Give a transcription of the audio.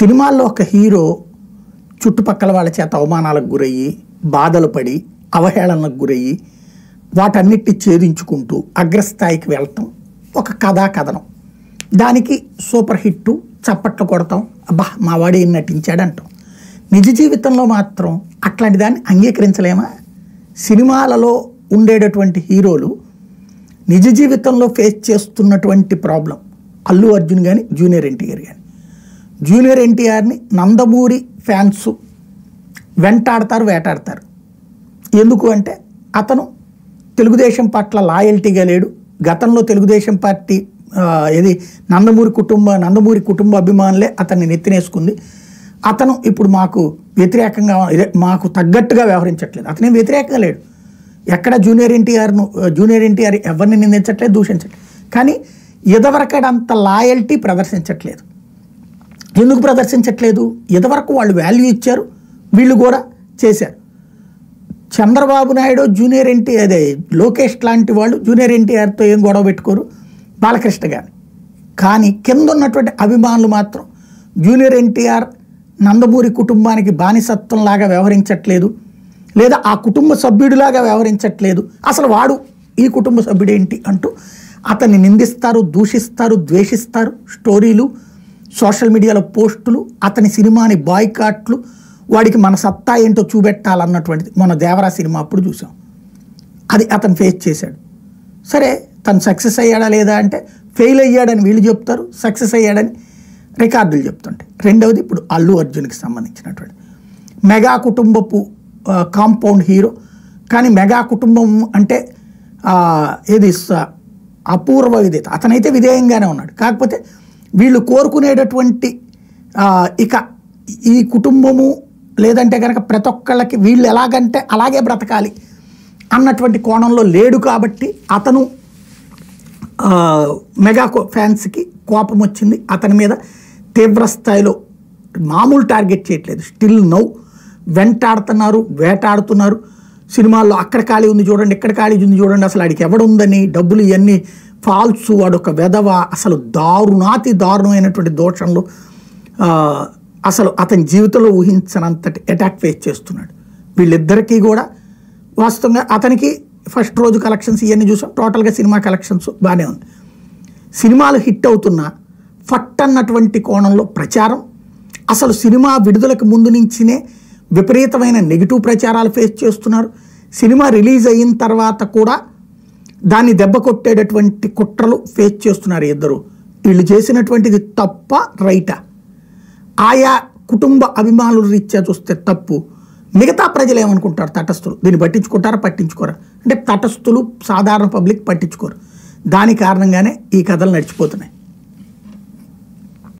సినిమాల్లో ఒక హీరో చుట్టుపక్కల వాళ్ళ చేత అవమానాలకు గురయ్యి బాధలు పడి అవహేళనలకు గురయ్యి వాటన్నిటిని ఛేదించుకుంటూ అగ్రస్థాయికి వెళ్ళటం ఒక కథనం. దానికి సూపర్ హిట్ చప్పట్లు కొడతాం, అబ్బా మా వాడు ఏం నటించాడు అంటాం. నిజ జీవితంలో మాత్రం అట్లాంటి దాన్ని అంగీకరించలేమా? సినిమాలలో ఉండేటటువంటి హీరోలు నిజ జీవితంలో ఫేస్ చేస్తున్నటువంటి ప్రాబ్లం. అల్లు అర్జున్ కానీ జూనియర్ ఎన్టీఆర్ కానీ, జూనియర్ ఎన్టీఆర్ని నందమూరి ఫ్యాన్స్ వెంటాడతారు, వేటాడతారు. ఎందుకు అంటే అతను తెలుగుదేశం పట్ల లాయల్టీగా లేడు. గతంలో తెలుగుదేశం పార్టీ నందమూరి కుటుంబ అభిమానులే అతన్ని నెత్తినేసుకుంది. అతను ఇప్పుడు మాకు వ్యతిరేకంగా, మాకు తగ్గట్టుగా వ్యవహరించట్లేదు. అతనేం వ్యతిరేకంగా లేడు. ఎక్కడ జూనియర్ ఎన్టీఆర్ ఎవరిని నిందించట్లేదు, దూషించట్లేదు. కానీ ఇదివరకడంత లాయల్టీ ప్రదర్శించట్లేదు. ఎందుకు ప్రదర్శించట్లేదు? ఇదివరకు వాళ్ళు వాల్యూ ఇచ్చారు, వీళ్ళు కూడా చేశారు. చంద్రబాబు నాయుడు జూనియర్ ఎన్టీఆర్, లోకేష్ లాంటి వాళ్ళు జూనియర్ ఎన్టీఆర్తో ఏం గొడవ పెట్టుకోరు, బాలకృష్ణ గారు. కానీ కింద ఉన్నటువంటి అభిమానులు మాత్రం జూనియర్ ఎన్టీఆర్ నందమూరి కుటుంబానికి బానిసత్వంలాగా వ్యవహరించట్లేదు, లేదా ఆ కుటుంబ సభ్యుడిలాగా వ్యవహరించట్లేదు, అసలు వాడు ఈ కుటుంబ సభ్యుడేంటి అంటూ అతన్ని నిందిస్తారు, దూషిస్తారు, ద్వేషిస్తారు. స్టోరీలు, సోషల్ మీడియాలో పోస్టులు, అతని సినిమాని బాయ్కాట్లు, వాడికి మన సత్తా ఏంటో చూపెట్టాలన్నటువంటిది. మన దేవరా సినిమా అప్పుడు చూసాం. అది అతను ఫేస్ చేశాడు. సరే, తను సక్సెస్ అయ్యాడా లేదా అంటే ఫెయిల్ అయ్యాడని వీళ్ళు చెప్తారు, సక్సెస్ అయ్యాడని రికార్డులు చెప్తుంటాయి. రెండవది ఇప్పుడు అల్లు అర్జున్కి సంబంధించినటువంటి మెగా కుటుంబపు కాంపౌండ్ హీరో. కానీ మెగా కుటుంబం అంటే ఏది అపూర్వ విధేయత. అతనైతే విధేయంగానే ఉన్నాడు. కాకపోతే వీళ్ళు కోరుకునేటటువంటి ఇక ఈ కుటుంబము లేదంటే కనుక ప్రతి ఒక్కళ్ళకి వీళ్ళు ఎలాగంటే అలాగే బ్రతకాలి అన్నటువంటి కోణంలో లేడు. కాబట్టి అతను మెగా ఫ్యాన్స్కి కోపం వచ్చింది. అతని మీద తీవ్ర స్థాయిలో మామూలు టార్గెట్ చేయట్లేదు, స్టిల్ నౌ వెంటాడుతున్నారు, వేటాడుతున్నారు. సినిమాల్లో అక్కడ ఖాళీ ఉంది చూడండి, ఇక్కడ ఖాళీ ఉంది చూడండి, అసలు ఆడికి ఎవడుందని, డబ్బులు ఇవన్నీ ఫాల్స్, వాడు ఒక వెధవ, అసలు దారుణమైనటువంటి దోషంలో అసలు అతని జీవితంలో ఊహించనంతటి అటాక్ ఫేస్ చేస్తున్నాడు. వీళ్ళిద్దరికీ కూడా వాస్తవంగా అతనికి ఫస్ట్ రోజు కలెక్షన్స్ ఇవన్నీ చూసాం. టోటల్గా సినిమా కలెక్షన్స్ బాగానే ఉంది. సినిమాలు హిట్ అవుతున్నా ఫట్ అన్నటువంటి కోణంలో ప్రచారం, అసలు సినిమా విడుదలకు ముందు నుంచినే విపరీతమైన నెగిటివ్ ప్రచారాలు ఫేస్ చేస్తున్నారు. సినిమా రిలీజ్ అయిన తర్వాత కూడా దాన్ని దెబ్బ కొట్టేటటువంటి కుట్రలు ఫేస్ చేస్తున్నారు ఇద్దరు. వీళ్ళు చేసినటువంటిది తప్ప రైటా? ఆయా కుటుంబ అభిమానుల రీత్యా చూస్తే తప్పు. మిగతా ప్రజలు ఏమనుకుంటారు? తటస్థులు దీన్ని పట్టించుకుంటారా, పట్టించుకోరా అంటే తటస్థులు, సాధారణ పబ్లిక్ పట్టించుకోరు. దాని కారణంగానే ఈ కథలు నడిచిపోతున్నాయి.